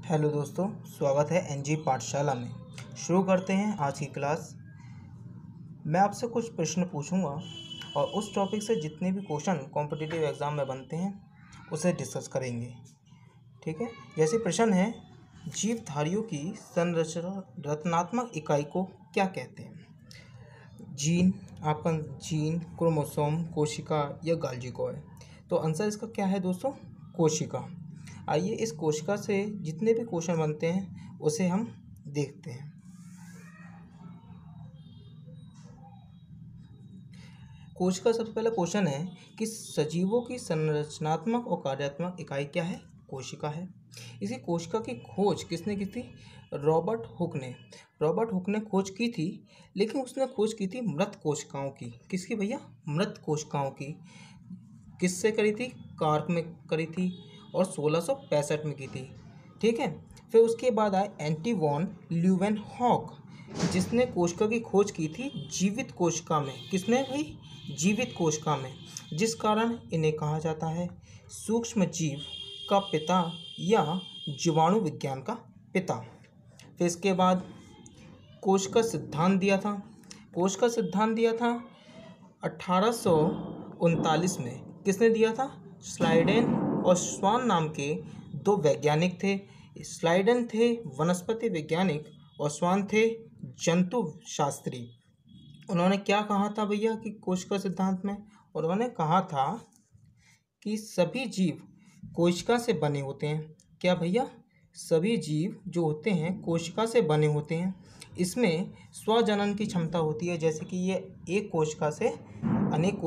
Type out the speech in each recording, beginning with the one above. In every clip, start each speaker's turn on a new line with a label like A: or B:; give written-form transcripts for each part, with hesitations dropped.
A: Hello दोस्तों, स्वागत है एनजी पाठशाला में। शुरू करते हैं आज की क्लास। मैं आपसे कुछ प्रश्न पूछूंगा और उस टॉपिक से जितने भी क्वेश्चन कॉम्पिटिटिव एग्ज़ाम में बनते हैं उसे डिस्कस करेंगे। ठीक है। जैसे प्रश्न है, जीवधारियों की संरचनात्मक इकाई को क्या कहते हैं? जीन, आपका जीन, क्रोमोसोम, कोशिका या गाल्जी कॉय। तो आंसर इसका क्या है दोस्तों? कोशिका। आइए इस कोशिका से जितने भी क्वेश्चन बनते हैं उसे हम देखते हैं। कोशिका सबसे पहला क्वेश्चन है कि सजीवों की संरचनात्मक और कार्यात्मक इकाई क्या है? कोशिका है। इसी कोशिका की खोज किसने की थी? रॉबर्ट हुक ने। रॉबर्ट हुक ने खोज की थी, लेकिन उसने खोज की थी मृत कोशिकाओं की। किसकी भैया? मृत कोशिकाओं की। किससे करी थी? कार्क में करी थी और 1665 में की थी। ठीक है। फिर उसके बाद आए एंटी वॉन ल्यूवेनहॉक, जिसने कोशिका की खोज की थी जीवित कोशिका में। किसने भाई? जीवित कोशिका में, जिस कारण इन्हें कहा जाता है सूक्ष्म जीव का पिता या जीवाणु विज्ञान का पिता। फिर इसके बाद कोशिका सिद्धांत दिया था। कोशिका सिद्धांत दिया था 1839 में। किसने दिया था? स्लाइडेन और स्वान नाम के दो वैज्ञानिक थे। स्लाइडेन थे वनस्पति वैज्ञानिक और स्वान थे जंतु शास्त्री। उन्होंने क्या कहा था भैया कि कोशिका सिद्धांत में? उन्होंने कहा था कि सभी जीव कोशिका से बने होते हैं। क्या भैया? सभी जीव जो होते हैं कोशिका से बने होते हैं। इसमें स्वजनन की क्षमता होती है, जैसे कि ये एक कोशिका से अनेक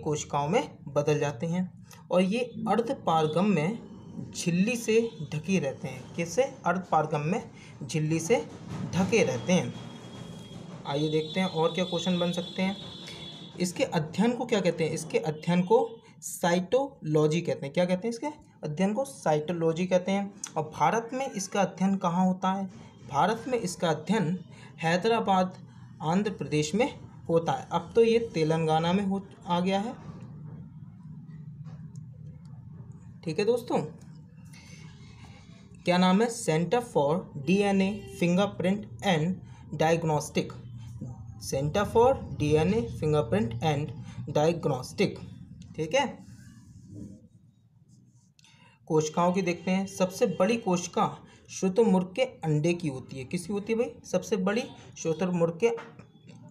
A: कोशिकाओं में बदल जाते हैं। और ये अर्धपारगम्य झिल्ली से ढके रहते हैं। किससे? अर्धपारगम्य झिल्ली से ढके रहते हैं। आइए देखते हैं और क्या क्वेश्चन बन सकते हैं। इसके अध्ययन को क्या कहते हैं? इसके अध्ययन को साइटोलॉजी कहते हैं। क्या कहते हैं? इसके अध्ययन को साइटोलॉजी कहते हैं। और भारत में इसका अध्ययन कहाँ होता है? भारत में इसका अध्ययन हैदराबाद, आंध्र प्रदेश में होता है। अब तो ये तेलंगाना में आ गया है। ठीक है दोस्तों। क्या नाम है? Centre for DNA fingerprint and diagnostic. Centre for DNA fingerprint and diagnostic. ठीक है। कोशिकाओं की देखते हैं। सबसे बड़ी कोशिका शुतुरमुर्ग के अंडे की होती है। किसकी होती है भाई? सबसे बड़ी शुतुरमुर्ग के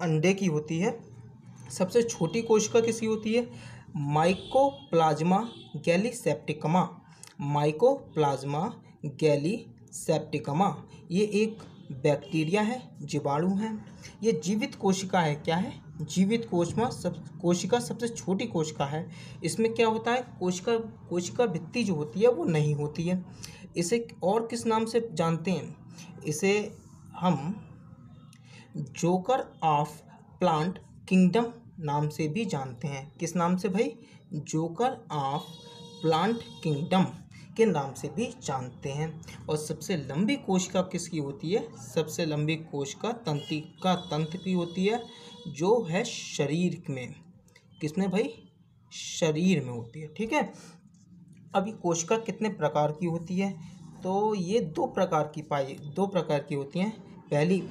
A: अंडे की होती है। सबसे छोटी कोशिका किसकी होती है? माइकोप्लाज्मा गैलीसेप्टिकमा। माइकोप्लाज्मा गैलीसेप्टिकमा। ये एक बैक्टीरिया है, जीवाणु है। ये जीवित कोशिका है। क्या है? जीवित कोशिका सबसे छोटी कोशिका है। इसमें क्या होता है? कोशिका भित्ति जो होती है वो नहीं होती है। इसे और किस नाम से जानते हैं? इसे हम जोकर ऑफ प्लांट किंगडम नाम से भी जानते हैं। किस नाम से भाई? जोकर ऑफ प्लांट किंगडम के नाम से भी जानते हैं। और सबसे लंबी कोशिका किसकी होती है? सबसे लंबी कोशिका तंत्रिका की होती है, जो है शरीर में। किसमें भाई? शरीर में होती है। ठीक है। अब ये कोशिका कितने प्रकार की होती है? तो ये दो प्रकार की होती हैं। पहली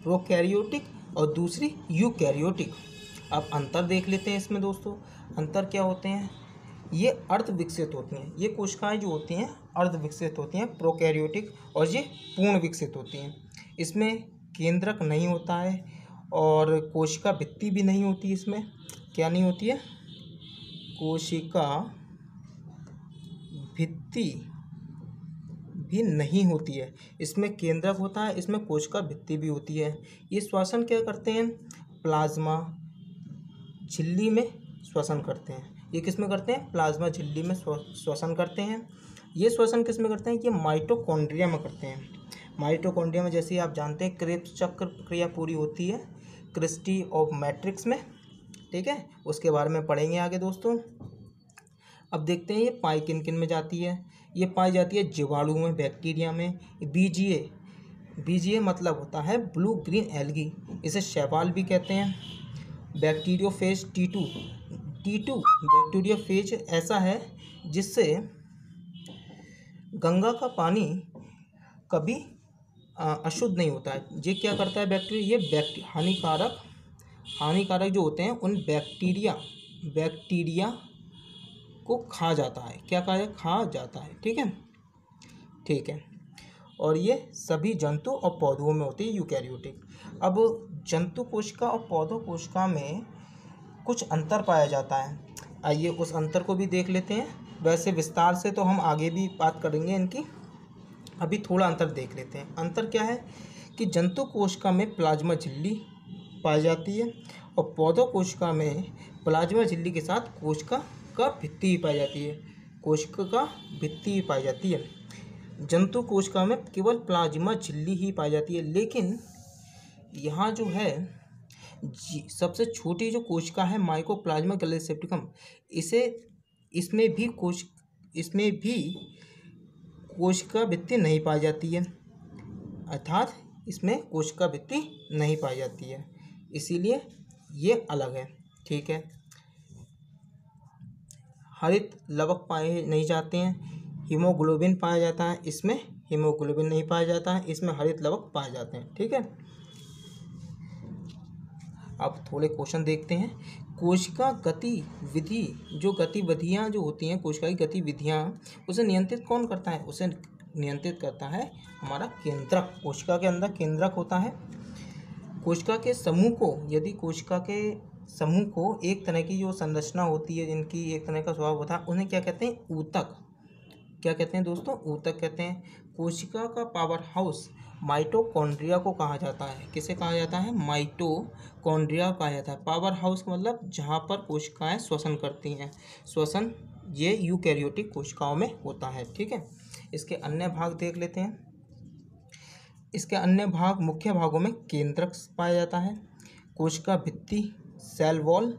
A: प्रोकैरियोटिक और दूसरी यूकैरियोटिक। अब अंतर देख लेते हैं इसमें दोस्तों। अंतर क्या होते हैं? ये अर्ध विकसित होती हैं। ये कोशिकाएं जो होती हैं अर्ध विकसित होती हैं, प्रोकैरियोटिक, और ये पूर्ण विकसित होती हैं। इसमें केंद्रक नहीं होता है और कोशिका भित्ति भी नहीं होती। इसमें क्या नहीं होती है? कोशिका भित्ति भी नहीं होती है। इसमें केंद्रक होता है, इसमें कोशिका भित्ति भी होती है। ये श्वसन क्या करते हैं? प्लाज्मा झिल्ली में श्वसन करते हैं। ये किस में करते हैं? प्लाज्मा झिल्ली में श्वसन करते हैं। ये श्वसन किस में करते हैं? ये माइटोकॉन्ड्रिया में करते हैं। माइटोकॉन्ड्रिया में, जैसे आप जानते हैं, क्रेब्स चक्र प्रक्रिया पूरी होती है क्रिस्टी ऑफ मैट्रिक्स में। ठीक है। उसके बारे में पढ़ेंगे आगे दोस्तों। अब देखते हैं ये पाई किन किन में जाती है। ये पाई जाती है जीवाणु में, बैक्टीरिया में। बीजीए मतलब होता है ब्लू ग्रीन एल्गी। इसे शैवाल भी कहते हैं। बैक्टीरियोफेज T2 बैक्टीरियोफेज ऐसा है जिससे गंगा का पानी कभी अशुद्ध नहीं होता है। ये क्या करता है बैक्टीरिया, ये हानिकारक जो होते हैं उन बैक्टीरिया को खा जाता है। क्या खा जाता है। ठीक है। और ये सभी जंतु और पौधों में होती है यूकैरियोटिक। अब जंतु कोशिका और पौधों कोशिका में कुछ अंतर पाया जाता है। आइए उस अंतर को भी देख लेते हैं। वैसे विस्तार से तो हम आगे भी बात करेंगे इनकी, अभी थोड़ा अंतर देख लेते हैं। अंतर क्या है कि जंतु कोशिका में प्लाज्मा झिल्ली पाई जाती है और पौधों कोशिका में प्लाज्मा झिल्ली के साथ कोशिका का भित्ति भी पाई जाती है। कोशिका का भित्ति भी पाई जाती है। जंतु कोशिका में केवल प्लाज्मा झिल्ली ही पाई जाती है, लेकिन यहाँ जो है सबसे छोटी जो कोशिका है माइकोप्लाज्मा गैलेसेप्टिकम, इसमें भी कोशिका भित्ति नहीं पाई जाती है, अर्थात इसमें कोशिका भित्ति नहीं पाई जाती है, इसीलिए ये अलग है। ठीक है। हरित लवक पाए नहीं जाते हैं। हीमोग्लोबिन पाया जाता है, इसमें हीमोग्लोबिन नहीं पाया जाता है, इसमें हरित लवक पाए जाते हैं। ठीक है। अब थोड़े क्वेश्चन देखते हैं। कोशिका गतिविधि, जो गतिविधियाँ जो होती हैं कोशिका की गतिविधियाँ, उसे नियंत्रित कौन करता है? उसे नियंत्रित करता है हमारा केंद्रक। कोशिका के अंदर केंद्रक होता है। कोशिका के समूह को, यदि कोशिका के समूह को एक तरह की जो संरचना होती है, जिनकी एक तरह का स्वभाव होता है, उन्हें क्या कहते हैं? ऊतक। क्या कहते हैं दोस्तों? ऊतक कहते हैं। कोशिका का पावर हाउस माइटोकॉन्ड्रिया को कहा जाता है। किसे कहा जाता है? माइटोकॉन्ड्रिया कहा जाता है। पावर हाउस का मतलब जहाँ पर कोशिकाएं श्वसन करती हैं। श्वसन ये यूकैरियोटिक कोशिकाओं में होता है। ठीक है। इसके अन्य भाग देख लेते हैं। इसके अन्य भाग, मुख्य भागों में केंद्रक पाया जाता है, कोशिका भित्ति सेल वॉल,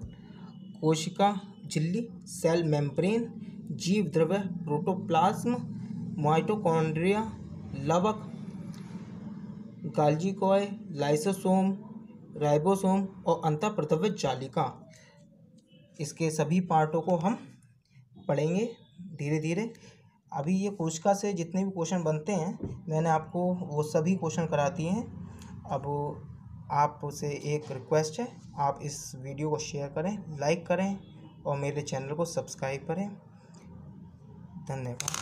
A: कोशिका झिल्ली सेल मेम्ब्रेन, जीव द्रव्य प्रोटोप्लाज्म, माइटोकॉन्ड्रिया, लवक, गाल्जी कॉय, लाइसोसोम, राइबोसोम और अंतःप्रद्रव्य जालिका। इसके सभी पार्टों को हम पढ़ेंगे धीरे धीरे। अभी ये कोशिका से जितने भी क्वेश्चन बनते हैं मैंने आपको वो सभी क्वेश्चन करा दिए हैं। अब आपसे एक रिक्वेस्ट है, आप इस वीडियो को शेयर करें, लाइक करें और मेरे चैनल को सब्सक्राइब करें। धन्यवाद।